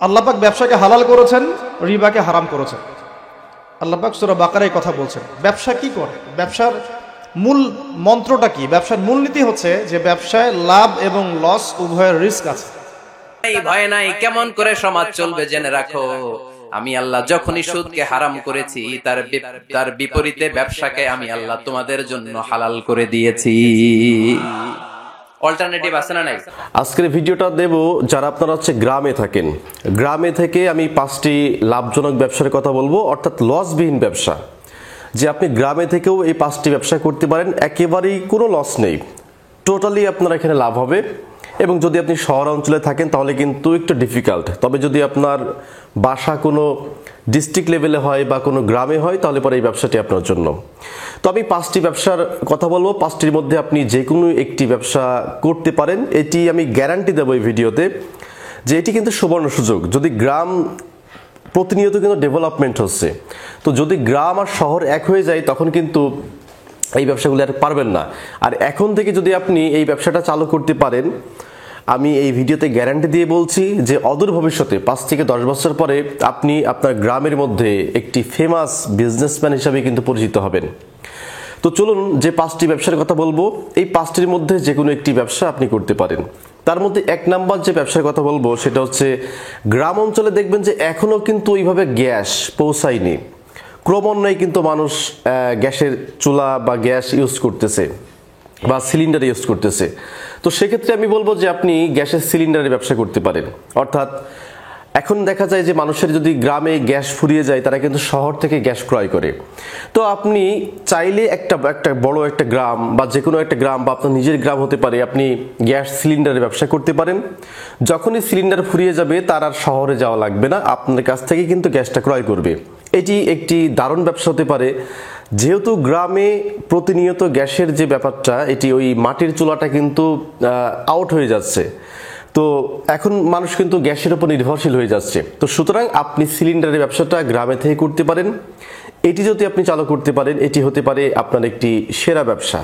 আল্লাহ পাক ব্যবসাকে হালাল করেছেন, রিবাকে হারাম করেছেন। আল্লাহ পাক সূরা বাকারায় কথা বলছেন। ব্যবসা কি করে, ব্যবসার মূল মন্ত্রটা কি? ব্যবসার মূলনীতি হচ্ছে যে ব্যবসায় লাভ এবং লস উভয়ের রিস্ক আছে। এই ভয় নাই, কেমন করে সমাজ চলবে জেনে রাখো। আমি আল্লাহ যখনই সুদকে হারাম করেছি, তার বিপরীতে ব্যবসাকে আমি আল্লাহ তোমাদের জন্য হালাল করে দিয়েছি। অল্টারনেটিভ আছে না নাই? আজকের ভিডিওটা দেব যারা আপনারা গ্রামে থাকেন। গ্রামে থেকে আমি 5টি লাভজনক ব্যবসার কথা বলবো, অর্থাৎ লসবিহীন ব্যবসা, যে আপনি গ্রামে থেকেও এই 5টি ব্যবসা করতে পারেন, একেবারেই কোনো লস নেই, টোটালি আপনার এখানে লাভ হবে। এবং যদি আপনি শহর অঞ্চলে থাকেন তাহলে কিন্তু একটু ডিফিকাল্ট, তবে যদি আপনার বাসা কোনো ডিস্ট্রিক্ট লেভেলে হয় বা কোনো গ্রামে হয় তাহলে পরে এই ব্যবসাটি আপনার জন্য। তো আমি 5টি ব্যবসার কথা বলবো, 5টির মধ্যে আপনি যে কোনো একটি ব্যবসা করতে পারেন। এটি আমি গ্যারান্টি দেবো এই ভিডিওতে যে এটি কিন্তু সুবর্ণ সুযোগ। যদি গ্রাম প্রতিনিয়ত কিন্তু ডেভেলপমেন্ট হচ্ছে, তো যদি গ্রাম আর শহর এক হয়ে যায় তখন কিন্তু এই ব্যবসাগুলো আর পারবেন না। আর এখন থেকে যদি আপনি এই ব্যবসাটা চালু করতে পারেন, আমি এই ভিডিওতে গ্যারান্টি দিয়ে বলছি যে অদূর ভবিষ্যতে 5 থেকে 10 বছর পরে আপনি আপনার গ্রামের মধ্যে একটি ফেমাস বিজনেসম্যান হিসাবে কিন্তু পরিচিত হবেন। তো চলুন যে 5টি ব্যবসার কথা বলবো, এই 5টির মধ্যে যে কোনো একটি ব্যবসা আপনি করতে পারেন। তার মধ্যে 1 নাম্বার যে ব্যবসার কথা বলবো সেটা হচ্ছে, গ্রাম অঞ্চলে দেখবেন যে এখনও কিন্তু ওইভাবে গ্যাস পৌঁছায়নি। ক্রমান্বয়ে কিন্তু মানুষ গ্যাসের চুলা বা গ্যাস ইউজ করতেছে বা সিলিন্ডার ইউজ করতেছে। তো সেক্ষেত্রে আমি বলবো যে আপনি গ্যাসের সিলিন্ডারের ব্যবসা করতে পারেন। অর্থাৎ এখন দেখা যায় যে মানুষের যদি গ্রামে গ্যাস ফুরিয়ে যায় তারা কিন্তু শহর থেকে গ্যাস ক্রয় করে। তো আপনি চাইলে একটা বড় একটা গ্রাম বা যে কোনো একটা গ্রাম বা আপনার নিজের গ্রাম হতে পারে, আপনি গ্যাস সিলিন্ডারের ব্যবসা করতে পারেন। যখনই সিলিন্ডার ফুরিয়ে যাবে তার আর শহরে যাওয়া লাগবে না, আপনার কাছ থেকে কিন্তু গ্যাসটা ক্রয় করবে। এটি একটি দারুণ ব্যবসা হতে পারে, যেহেতু গ্রামে প্রতিনিয়ত গ্যাসের যে ব্যাপারটা, এটি ওই মাটির চুলাটা কিন্তু আউট হয়ে যাচ্ছে। তো এখন মানুষ কিন্তু গ্যাসের উপর নির্ভরশীল হয়ে যাচ্ছে। তো সুতরাং আপনি সিলিন্ডারের ব্যবসাটা গ্রামে থেকে করতে পারেন। এটি যদি আপনি চালু করতে পারেন, এটি হতে পারে আপনার একটি সেরা ব্যবসা।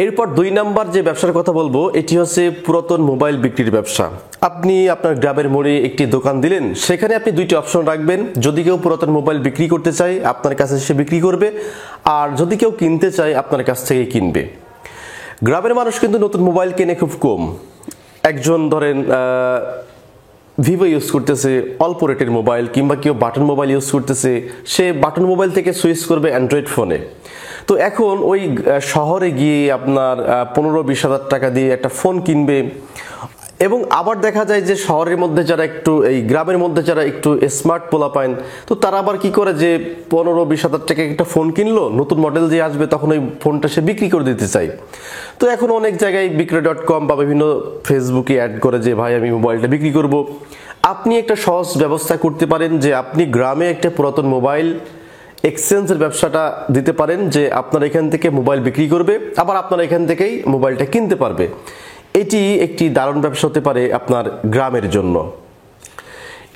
এরপর 2 নাম্বার যে ব্যবসার কথা বলবো এটি হচ্ছে পুরাতন মোবাইল বিক্রির ব্যবসা। আপনি আপনার গ্রামের মোড়ে একটি দোকান দিলেন, সেখানে আপনি 2টি অপশন রাখবেন। যদি কেউ পুরাতন মোবাইল বিক্রি করতে চায় আপনার কাছে সে বিক্রি করবে, আর যদি কেউ কিনতে চায় আপনার কাছ থেকে কিনবে। গ্রামের মানুষ কিন্তু নতুন মোবাইল কেনে খুব কম। একজন ধরেন ভিভো ইউজ করতেছে অল্প রেটের মোবাইল, কিংবা কেউ বাটন মোবাইল ইউজ করতেছে, সে বাটন মোবাইল থেকে সুইচ করবে অ্যান্ড্রয়েড ফোনে। তো এখন ওই শহরে গিয়ে আপনার 15-20 হাজার টাকা দিয়ে একটা ফোন কিনবে। এবং আবার দেখা যায় যে শহরের মধ্যে যারা একটু, এই গ্রামের মধ্যে যারা একটু স্মার্ট পোলা পায়, তো তারা আবার কি করে যে 15-20 হাজার টাকা একটা ফোন কিনলো, নতুন মডেল যে আসবে তখন ওই ফোনটা সে বিক্রি করে দিতে চায়। তো এখন অনেক জায়গায় বিক্রয়.com বা বিভিন্ন ফেসবুকে অ্যাড করে যে ভাই আমি মোবাইলটা বিক্রি করব। আপনি একটা সহজ ব্যবস্থা করতে পারেন যে আপনি গ্রামে একটা পুরাতন মোবাইল এক্সচেঞ্জের ব্যবসাটা দিতে পারেন, যে আপনার এখান থেকে মোবাইল বিক্রি করবে, আবার আপনার এখান থেকেই মোবাইলটা কিনতে পারবে। এটি একটি দারুণ ব্যবসা হতে পারে আপনার গ্রামের জন্য।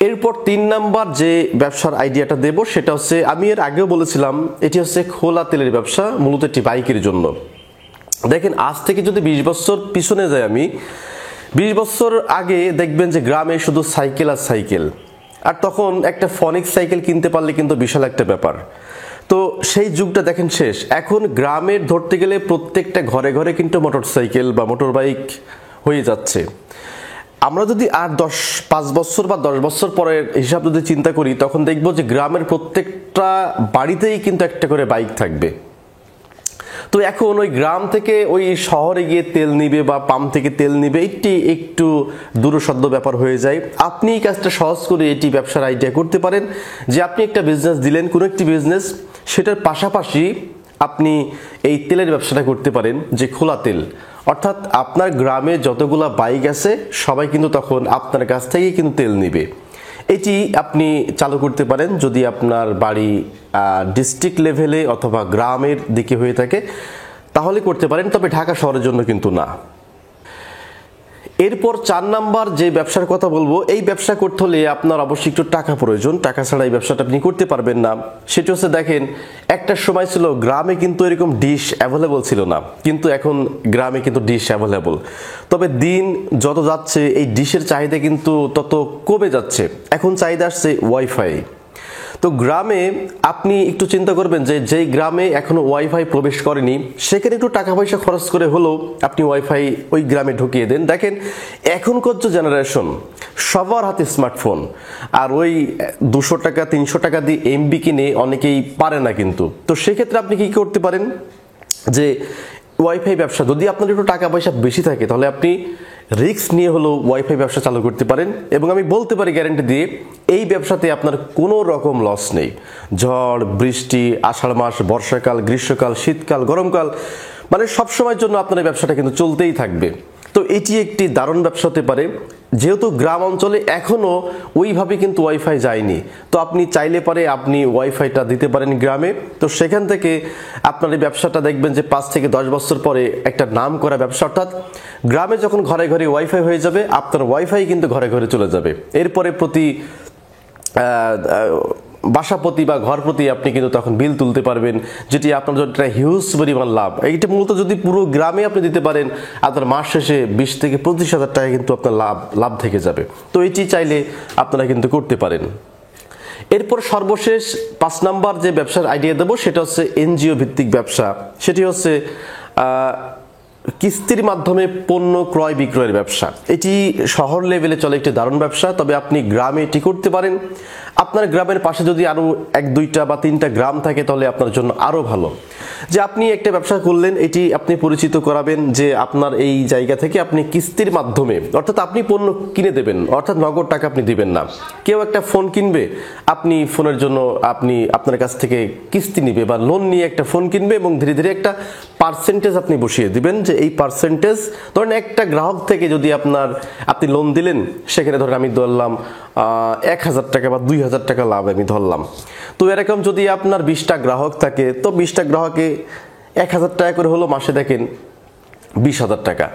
এরপর 3 নাম্বার যে ব্যবসার আইডিয়াটা দেব সেটা হচ্ছে, আমি এর আগেও বলেছিলাম, এটি হচ্ছে খোলা তেলের ব্যবসা, মূলত একটি বাইকের জন্য। দেখেন আজ থেকে যদি 20 বছর পিছনে যাই, আমি 20 বছর আগে দেখবেন যে গ্রামে শুধু সাইকেল আর সাইকেল, আর তখন একটা ফনিক্স সাইকেল কিনতে পারলে কিন্তু বিশাল একটা ব্যাপার। তো সেই যুগটা দেখেন শেষ। এখন গ্রামের ধরতে গেলে প্রত্যেকটা ঘরে ঘরে কিন্তু মোটর সাইকেল বা মোটর বাইক হয়ে যাচ্ছে। আমরা যদি আর 5 বছর বা 10 বছর পরের হিসাব যদি চিন্তা করি, তখন দেখবো যে গ্রামের প্রত্যেকটা বাড়িতেই কিন্তু একটা করে বাইক থাকবে। তো এখন ওই গ্রাম থেকে ওই শহরে গিয়ে তেল নিবে বা পাম্প থেকে তেল নিবে, এটি একটু দূরসাধ্য ব্যাপার হয়ে যায়। আপনি এই কাজটা সহজ করে এটি ব্যবসার আইডিয়া করতে পারেন, যে আপনি একটা বিজনেস দিলেন, কোনো একটি বিজনেস, সেটার পাশাপাশি আপনি এই তেলের ব্যবসাটা করতে পারেন, যে খোলা তেল। অর্থাৎ আপনার গ্রামে যতগুলা বাইক আছে সবাই কিন্তু তখন আপনার কাছ থেকেই কিন্তু তেল নিবে। এটি আপনি চালু করতে পারেন যদি আপনার বাড়ি ডিস্ট্রিক্ট লেভেলে অথবা গ্রামের দিকে হয়ে থাকে, তাহলে করতে পারেন, তবে ঢাকা শহরের জন্য কিন্তু না। এরপর 4 নাম্বার যে ব্যবসার কথা বলবো, এই ব্যবসা করতে হলে আপনার অবশ্যই একটু টাকা প্রয়োজন। টাকা ছাড়া এই ব্যবসাটা আপনি করতে পারবেন না। সেটা হচ্ছে, দেখেন, একটা সময় ছিল গ্রামে কিন্তু এরকম ডিশ অ্যাভেলেবল ছিল না, কিন্তু এখন গ্রামে কিন্তু ডিশ অ্যাভেলেবল। তবে দিন যত যাচ্ছে এই ডিশের চাহিদা কিন্তু তত কমে যাচ্ছে। এখন চাহিদা আসছে ওয়াইফাই। তো গ্রামে আপনি একটু চিন্তা করবেন যে যেই গ্রামে এখনো ওয়াইফাই প্রবেশ করেনি সেখানে একটু টাকা পয়সা খরচ করে হলেও আপনি ওয়াইফাই ওই গ্রামে ঢুকিয়ে দেন। দেখেন, এখনকার যে জেনারেশন সবার হাতে স্মার্টফোন, আর ওই 200 টাকা 300 টাকা দিয়ে এমবি কিনে অনেকেই পারে না কিন্তু। তো সেক্ষেত্রে আপনি কি করতে পারেন যে ওয়াইফাই ব্যবসা, যদি আপনার একটু টাকা পয়সা বেশি থাকে তাহলে আপনি রিস্ক নিয়ে হলেও ওয়াইফাই ব্যবসা চালু করতে পারেন। এবং আমি বলতে পারি গ্যারান্টি দিয়ে, এই ব্যবসাতে আপনার কোনো রকম লস নেই। ঝড় বৃষ্টি, আষাঢ় মাস, বর্ষাকাল, গ্রীষ্মকাল, শীতকাল, গরমকাল, মানে সবসময়ের জন্য আপনার এই ব্যবসাটা কিন্তু চলতেই থাকবে। তো এটি একটি দারুণ ব্যবসা হতে পারে। যেহেতু গ্রাম অঞ্চলে এখনও ওইভাবে কিন্তু ওয়াইফাই যায়নি, তো আপনি চাইলে পারে আপনি ওয়াইফাইটা দিতে পারেন গ্রামে। তো সেখান থেকে আপনার এই ব্যবসাটা দেখবেন যে 5 থেকে 10 বছর পরে একটা নাম করা ব্যবসা, অর্থাৎ গ্রামে যখন ঘরে ঘরে ওয়াইফাই হয়ে যাবে, আপনার ওয়াইফাই কিন্তু ঘরে ঘরে চলে যাবে। এরপরে প্রতি বাসা প্রতি বা ঘর প্রতি আপনি কিন্তু তখন বিল তুলতে পারবেন, যেটি আপনার জন্য একটা হিউজ পরিমাণ লাভ। এইটা মূলত যদি পুরো গ্রামে আপনি দিতে পারেন, আপনার মাস শেষে 20 থেকে 25,000 টাকা কিন্তু আপনার লাভ থেকে যাবে। তো এটি চাইলে আপনারা কিন্তু করতে পারেন। এরপর সর্বশেষ 5 নাম্বার যে ব্যবসার আইডিয়া দেবো সেটা হচ্ছে এনজিও ভিত্তিক ব্যবসা। সেটি হচ্ছে কিস্তির মাধ্যমে পণ্য ক্রয় বিক্রয়ের ব্যবসা। এটি শহর লেভেলে চলে একটি দারুণ ব্যবসা, তবে আপনি গ্রামে এটি করতে পারেন। আপনার গ্রামের পাশে যদি আরো 1-2টা বা 3টা গ্রাম থাকে তাহলে আপনার জন্য আরো ভালো। যে আপনি একটা ব্যবসা করলেন, এটি আপনি পরিচিত করাবেন যে আপনার এই জায়গা থেকে আপনি কিস্তির মাধ্যমে, অর্থাৎ আপনি পণ্য কিনে দেবেন, অর্থাৎ নগদ টাকা আপনি দিবেন না। কেউ একটা ফোন কিনবে, আপনি ফোনের জন্য আপনার কাছ থেকে কিস্তি নিবে বা লোন নিয়ে একটা ফোন কিনবে এবং ধীরে ধীরে একটা পার্সেন্টেজ আপনি বসিয়ে দিবেন, যে এই পার্সেন্টেজ ধরেন একটা গ্রাহক থেকে যদি আপনি লোন দিলেন, সেখানে ধরেন আমি ধরলাম 1,000 টাকা বা 2,000 টাকা লাভ আমি ধরলাম। তো এরকম যদি আপনার 20টা গ্রাহক থাকে, তো 20টা গ্রাহকে 1,000 টাকা করে হলো, মাসে দেখেন 20,000 টাকা।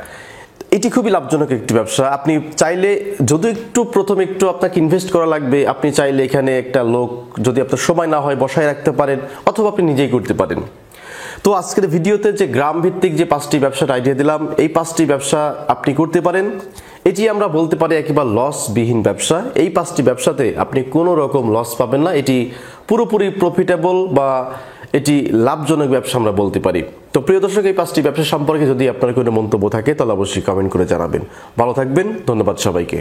এটি খুবই লাভজনক একটি ব্যবসা। আপনি চাইলে, যদি প্রথমে একটু আপনাকে ইনভেস্ট করা লাগবে, আপনি চাইলে এখানে একটা লোক, যদি আপনার সময় না হয়, বসায় রাখতে পারেন, অথবা আপনি নিজেই করতে পারেন। তো আজকের ভিডিওতে যে গ্রাম ভিত্তিক যে 5টি ব্যবসার আইডিয়া দিলাম, এই 5টি ব্যবসা আপনি করতে পারেন। এটি আমরা বলতে পারি একেবারে লসবিহীন ব্যবসা। এই 5টি ব্যবসাতে আপনি কোনো রকম লস পাবেন না। এটি পুরোপুরি প্রফিটেবল বা এটি লাভজনক ব্যবসা আমরা বলতে পারি। তো প্রিয় দর্শক, এই 5টি ব্যবসা সম্পর্কে যদি আপনার কোনো মন্তব্য থাকে তাহলে অবশ্যই কমেন্ট করে জানাবেন। ভালো থাকবেন, ধন্যবাদ সবাইকে।